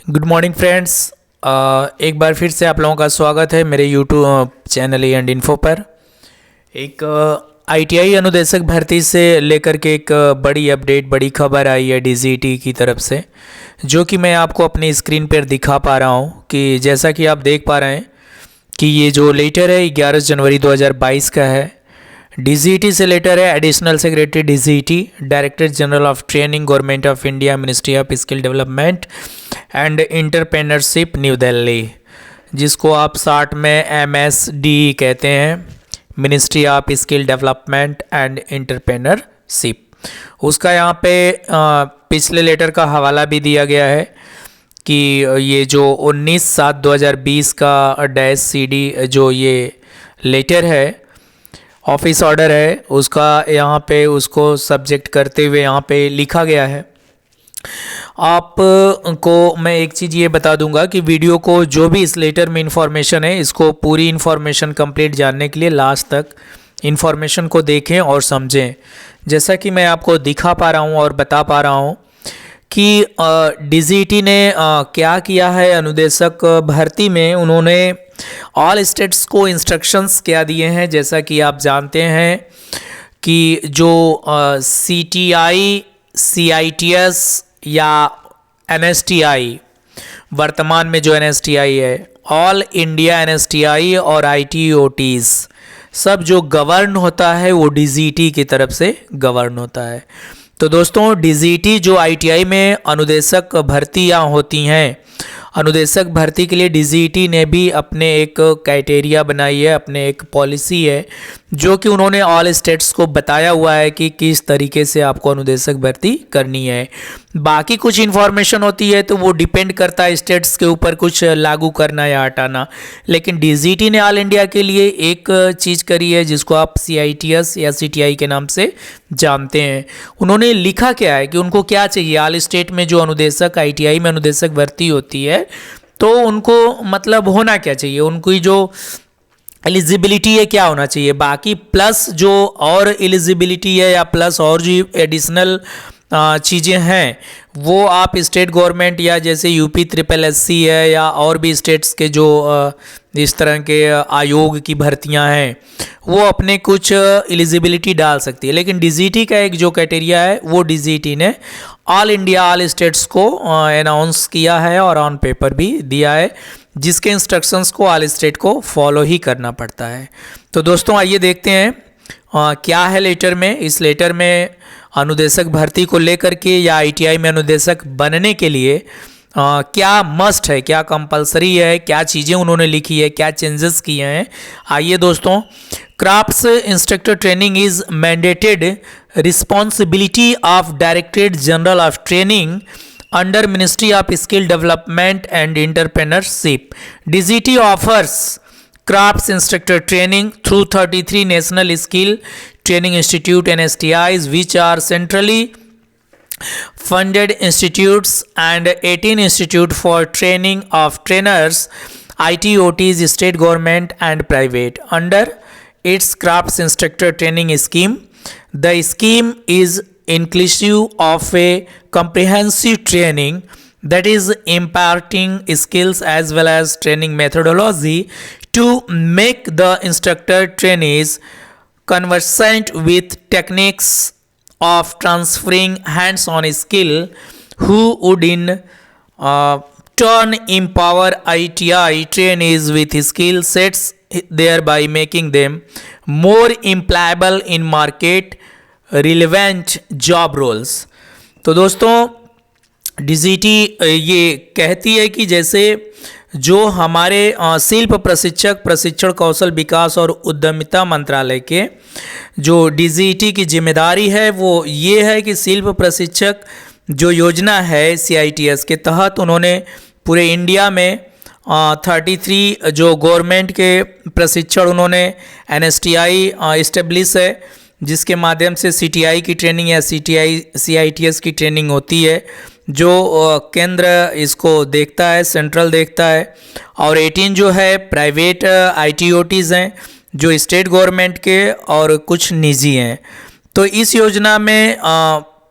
Good morning friends. एक बार फिर से आप लोगों का स्वागत है मेरे YouTube channel E and info पर। एक आईटीआई अनुदेशक भर्ती से लेकर के एक बड़ी अपडेट, बड़ी खबर आई है डीजीटी की तरफ से, जो कि मैं आपको अपनी स्क्रीन पर दिखा पा रहा हूँ कि जैसा कि आप देख पा रहे हैं कि ये जो लेटर है 11 जनवरी 2022 का है। डीजीटी से लेटर है additional secretary DGT, director general of training, government of India, ministry of skill development and entrepreneurship, new Delhi, जिसको आप शार्ट में एमएसडी कहते हैं, ministry of skill development and entrepreneurship. उसका यहाँ पे पिछले लेटर का हवाला भी दिया गया है कि ये जो 19/7/2020 का -CD जो ये लेटर है, ऑफिस ऑर्डर है, उसका यहाँ पे उसको सब्जेक्ट करते हुए यहाँ पे लिखा गया है। आपको मैं एक चीज़ ये बता दूंगा कि वीडियो को जो भी इस लेटर में इंफॉर्मेशन है, इसको पूरी इंफॉर्मेशन कंप्लीट जानने के लिए लास्ट तक इंफॉर्मेशन को देखें और समझें। जैसा कि मैं आपको दिखा पा रहा हूँ और बता पा रहा हूँ कि डीजीटी ने क्या किया है अनुदेशक भर्ती में। उन्होंने ऑल स्टेट्स को इंस्ट्रक्शंस क्या दिए हैं, जैसा कि आप जानते हैं कि जो सीटीआई, सीआईटीएस या एनएसटीआई, वर्तमान में जो एनएसटीआई है, ऑल इंडिया एनएसटीआई और आईटीओटीज, सब जो गवर्न होता है वो डीजीटी की तरफ से गवर्न होता है। तो दोस्तों, डीजीटी जो आईटीआई में अनुदेशक भर्तियाँ होती हैं, अनुदेशक भर्ती के लिए डीजीटी ने भी अपने एक क्राइटेरिया बनाई है, अपने एक पॉलिसी है, जो कि उन्होंने ऑल स्टेट्स को बताया हुआ है कि किस तरीके से आपको अनुदेशक भर्ती करनी है। बाकी कुछ इन्फॉर्मेशन होती है तो वो डिपेंड करता है स्टेट्स के ऊपर, कुछ लागू करना या हटाना। लेकिन डीजीटी ने ऑल इंडिया के लिए एक चीज़ करी है जिसको आप सीआईटीएस या सीटीआई के नाम से जानते हैं। उन्होंने लिखा क्या है कि उनको क्या चाहिए, ऑल स्टेट में जो अनुदेशक, आईटीआई में अनुदेशक भर्ती होती है तो उनको मतलब होना क्या चाहिए, उनकी जो एलिजिबिलिटी है क्या होना चाहिए। बाकी प्लस जो और एलिजिबिलिटी है या प्लस और जो एडिशनल चीज़ें हैं वो आप स्टेट गवर्नमेंट या जैसे यूपी SSSC है या और भी स्टेट्स के जो इस तरह के आयोग की भर्तियां हैं वो अपने कुछ एलिजिबिलिटी डाल सकती है। लेकिन डीजीटी का एक जो क्राइटेरिया है वो डीजीटी ने ऑल इंडिया, ऑल स्टेट्स को अनाउंस किया है और ऑन पेपर भी दिया है, जिसके इंस्ट्रक्शंस को ऑल स्टेट को फॉलो ही करना पड़ता है। तो दोस्तों, आइए देखते हैं क्या है लेटर में। इस लेटर में अनुदेशक भर्ती को लेकर के या आईटीआई में अनुदेशक बनने के लिए क्या मस्ट है, क्या कंपलसरी है, क्या चीज़ें उन्होंने लिखी है, क्या चेंजेस किए हैं। आइए दोस्तों, crafts instructor training is mandated responsibility of directorate general of training under Ministry of Skill Development and Entrepreneurship. DGT offers crafts instructor training through 33 National Skill Training Institute NSTIs, which are centrally funded institutes, and 18 institute for training of trainers, ITOTs, state government and private, under its crafts instructor training scheme. The scheme is inclusive of a comprehensive training that is imparting skills as well as training methodology to make the instructor trainees conversant with techniques of transferring hands-on skill, who would in turn empower ITI trainees with skill sets, thereby making them more employable in market relevant job roles. तो दोस्तों, DGT ये कहती है कि जैसे जो हमारे शिल्प प्रशिक्षक, प्रशिक्षण कौशल विकास और उद्यमिता मंत्रालय के जो डीजीटी की जिम्मेदारी है वो ये है कि शिल्प प्रशिक्षक जो योजना है सीआईटीएस के तहत उन्होंने पूरे इंडिया में 33 जो गवर्नमेंट के प्रशिक्षण उन्होंने एनएसटीआई इस्टेब्लिश है, जिसके माध्यम से सीटीआई की ट्रेनिंग या सीआईटीएस की ट्रेनिंग होती है, जो केंद्र इसको देखता है, सेंट्रल देखता है। और 18 जो है प्राइवेट आईटीओटीज़ हैं जो स्टेट गवर्नमेंट के और कुछ निजी हैं। तो इस योजना में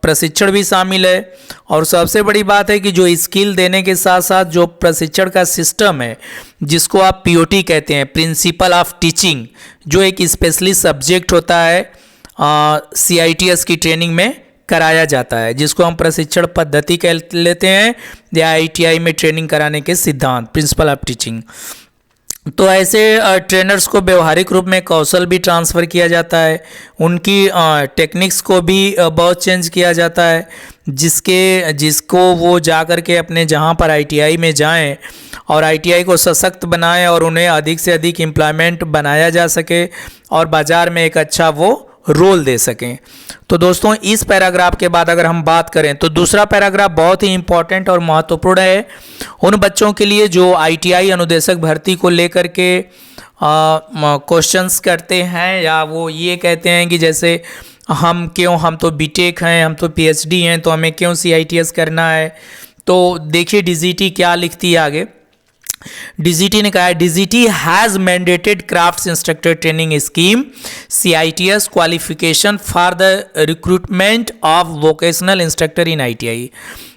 प्रशिक्षण भी शामिल है। और सबसे बड़ी बात है कि जो स्किल देने के साथ साथ जो प्रशिक्षण का सिस्टम है, जिसको आप पीओटी कहते हैं, प्रिंसिपल ऑफ टीचिंग, जो एक स्पेशलिस्ट सब्जेक्ट होता है CITS की ट्रेनिंग में कराया जाता है, जिसको हम प्रशिक्षण पद्धति कह लेते हैं या ITI में ट्रेनिंग कराने के सिद्धांत, प्रिंसिपल ऑफ टीचिंग। तो ऐसे ट्रेनर्स को व्यवहारिक रूप में कौशल भी ट्रांसफ़र किया जाता है, उनकी टेक्निक्स को भी बहुत चेंज किया जाता है, जिसको वो जा कर के अपने जहाँ पर ITI में जाएं और ITI को सशक्त बनाएं और उन्हें अधिक से अधिक एम्प्लॉयमेंट बनाया जा सके और बाज़ार में एक अच्छा वो रोल दे सकें। तो दोस्तों, इस पैराग्राफ के बाद अगर हम बात करें तो दूसरा पैराग्राफ बहुत ही इंपॉर्टेंट और महत्वपूर्ण है उन बच्चों के लिए जो ITI अनुदेशक भर्ती को लेकर के क्वेश्चंस करते हैं, या वो ये कहते हैं कि जैसे हम तो बीटेक हैं, हम तो PhD हैं, तो हमें क्यों CITS करना है। तो देखिए DGT क्या लिखती है आगे। DGT ने कहा है, DGT has mandated crafts instructor training scheme CITS qualification for the recruitment of vocational instructor in ITI।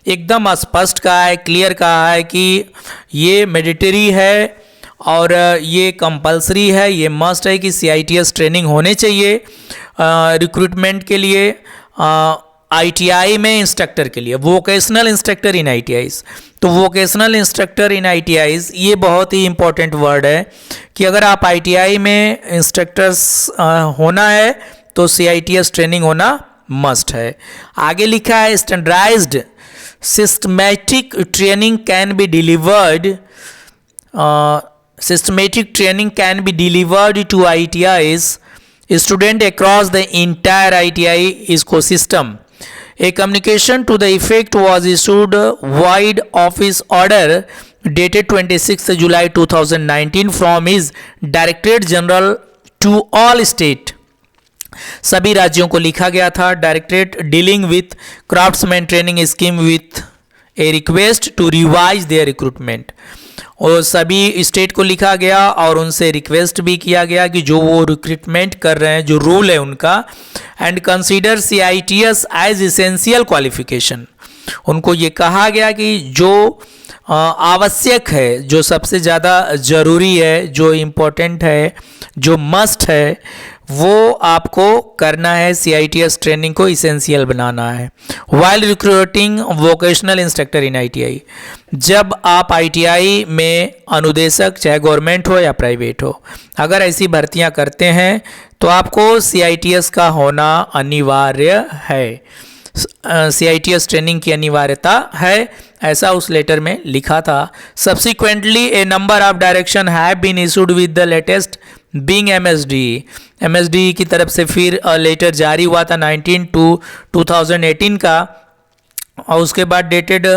एकदम स्पष्ट कहा है, क्लियर कहा है कि ये मैंडेटरी है और ये कंपलसरी है, ये मस्ट है कि CITS ट्रेनिंग होने चाहिए रिक्रूटमेंट के लिए ITI में इंस्ट्रक्टर के लिए, वोकेशनल इंस्ट्रक्टर इन ITIs। तो वोकेशनल इंस्ट्रक्टर इन ITIs ये बहुत ही इंपॉर्टेंट वर्ड है कि अगर आप ITI में इंस्ट्रक्टर्स होना है तो CITS ट्रेनिंग होना मस्ट है। आगे लिखा है, standardised systematic training can be delivered to ITIs student across the entire ITI ecosystem. A communication to the effect was issued wide office order dated 26th July 2019 from his Directorate General to all state. सभी राज्यों को लिखा गया था, directorate dealing with craftsman training scheme with a request to revise their recruitment. और सभी state को लिखा गया और उनसे रिक्वेस्ट भी किया गया कि जो वो रिक्रूटमेंट कर रहे हैं, जो रूल है उनका, and consider CITS as essential qualification. उनको ये कहा गया कि जो आवश्यक है, जो सबसे ज़्यादा ज़रूरी है, जो इम्पोर्टेंट है, जो मस्ट है, वो आपको करना है, CITS ट्रेनिंग को इसेंशियल बनाना है। वाइल रिक्रूटिंग वोकेशनल इंस्ट्रक्टर इन ITI, जब आप ITI में अनुदेशक, चाहे गवर्नमेंट हो या प्राइवेट हो, अगर ऐसी भर्तियां करते हैं तो आपको CITS का होना अनिवार्य है, CITS ट्रेनिंग की अनिवार्यता है, ऐसा उस लेटर में लिखा था। Subsequently a number of direction have been issued with the latest being MSD की तरफ से फिर लेटर जारी हुआ था 19/2/2018 का, और उसके बाद डेटेड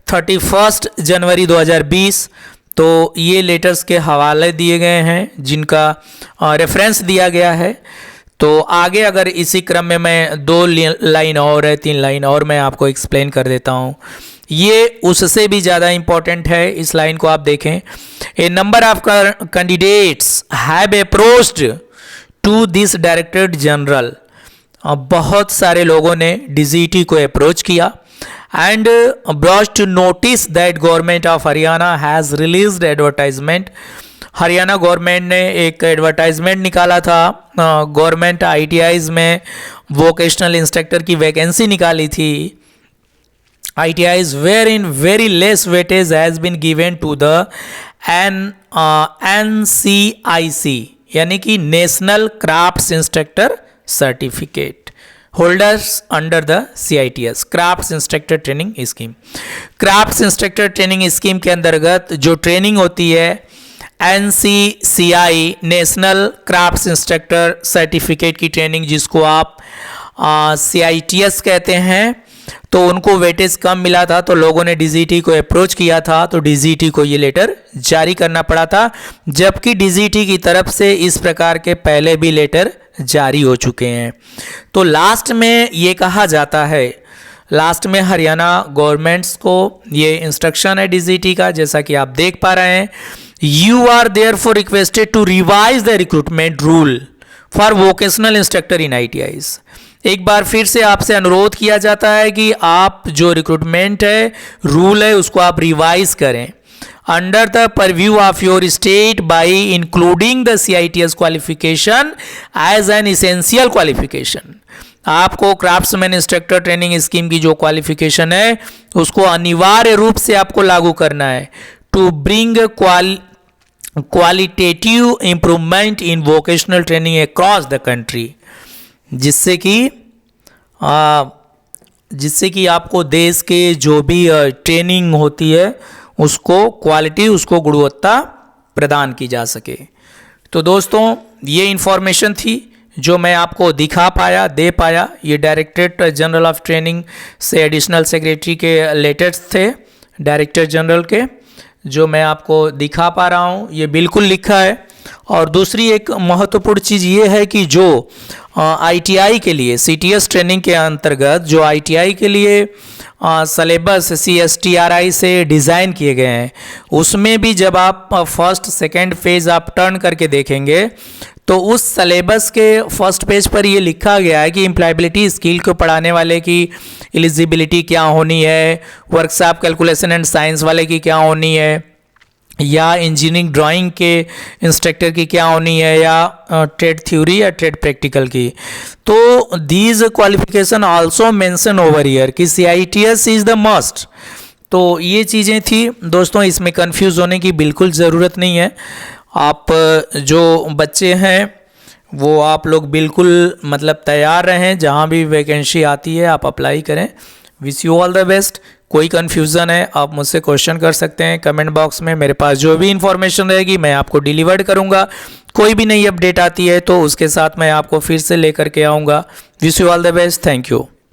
31 जनवरी 2020। तो ये लेटर्स के हवाले दिए गए हैं जिनका रेफरेंस दिया गया है। तो आगे अगर इसी क्रम में मैं 2 लाइन और है, 3 लाइन और मैं आपको एक्सप्लेन कर देता हूँ। ये उससे भी ज़्यादा इम्पॉर्टेंट है, इस लाइन को आप देखें। A number of candidates have approached to this directorate general, बहुत सारे लोगों ने DGT को अप्रोच किया and brought to notice that government of Haryana has released advertisement. Haryana government ने एक एडवर्टाइजमेंट निकाला था, गवर्नमेंट ITIs में वोकेशनल इंस्ट्रक्टर की वैकेंसी निकाली थी। ITIs wherein very less weightage has been given to the NCIC, यानी कि national crafts instructor certificate holders under the CITS crafts instructor training scheme. Crafts instructor training scheme के अंतर्गत जो training होती है NCCI national crafts instructor certificate की training, जिसको आप CITS कहते हैं, तो उनको वेटेज कम मिला था, तो लोगों ने DGT को अप्रोच किया था, तो DGT को ये लेटर जारी करना पड़ा था, जबकि DGT की तरफ से इस प्रकार के पहले भी लेटर जारी हो चुके हैं। तो लास्ट में ये कहा जाता है, लास्ट में हरियाणा गवर्नमेंट्स को ये इंस्ट्रक्शन है DGT का, जैसा कि आप देख पा रहे हैं, you are therefore requested to revise the recruitment rule for vocational instructor in ITIs। एक बार फिर से आपसे अनुरोध किया जाता है कि आप जो रिक्रूटमेंट है, रूल है, उसको आप रिवाइज करें under the purview of your state by including the CITS qualification as an essential qualification. आपको क्राफ्ट्समैन इंस्ट्रक्टर ट्रेनिंग स्कीम की जो क्वालिफिकेशन है उसको अनिवार्य रूप से आपको लागू करना है to bring qualitative improvement in vocational training across the country, जिससे कि आपको देश के जो भी ट्रेनिंग होती है उसको क्वालिटी, उसको गुणवत्ता प्रदान की जा सके। तो दोस्तों ये इन्फॉर्मेशन थी जो मैं आपको दिखा पाया, दे पाया। ये डायरेक्टरेट जनरल ऑफ ट्रेनिंग से एडिशनल सेक्रेटरी के लेटर्स थे डायरेक्टर जनरल के, जो मैं आपको दिखा पा रहा हूँ। ये बिल्कुल लिखा है। और दूसरी एक महत्वपूर्ण चीज़ ये है कि जो ITI के लिए CTS ट्रेनिंग के अंतर्गत जो ITI के लिए सलेबस CSTRI से डिज़ाइन किए गए हैं, उसमें भी जब आप फर्स्ट सेकेंड फेज आप टर्न करके देखेंगे तो उस सलेबस के फर्स्ट पेज पर ये लिखा गया है कि एम्प्लॉयबिलिटी स्किल को पढ़ाने वाले की एलिजिबिलिटी क्या होनी है, वर्कशॉप कैलकुलेशन एंड साइंस वाले की क्या होनी है, या इंजीनियरिंग ड्राइंग के इंस्ट्रक्टर की क्या होनी है, या ट्रेड थ्योरी या ट्रेड प्रैक्टिकल की। तो these qualification also mention over here कि CITS इज़ द मस्ट। तो ये चीज़ें थी दोस्तों, इसमें कंफ्यूज होने की बिल्कुल ज़रूरत नहीं है। आप जो बच्चे हैं वो आप लोग बिल्कुल मतलब तैयार रहें, जहाँ भी वैकेंसी आती है आप अप्लाई करें। Wish you all the best. कोई कन्फ्यूज़न है आप मुझसे क्वेश्चन कर सकते हैं कमेंट बॉक्स में। मेरे पास जो भी इन्फॉर्मेशन रहेगी मैं आपको डिलीवर्ड करूंगा। कोई भी नई अपडेट आती है तो उसके साथ मैं आपको फिर से लेकर के आऊँगा। Wish you all the best. Thank you.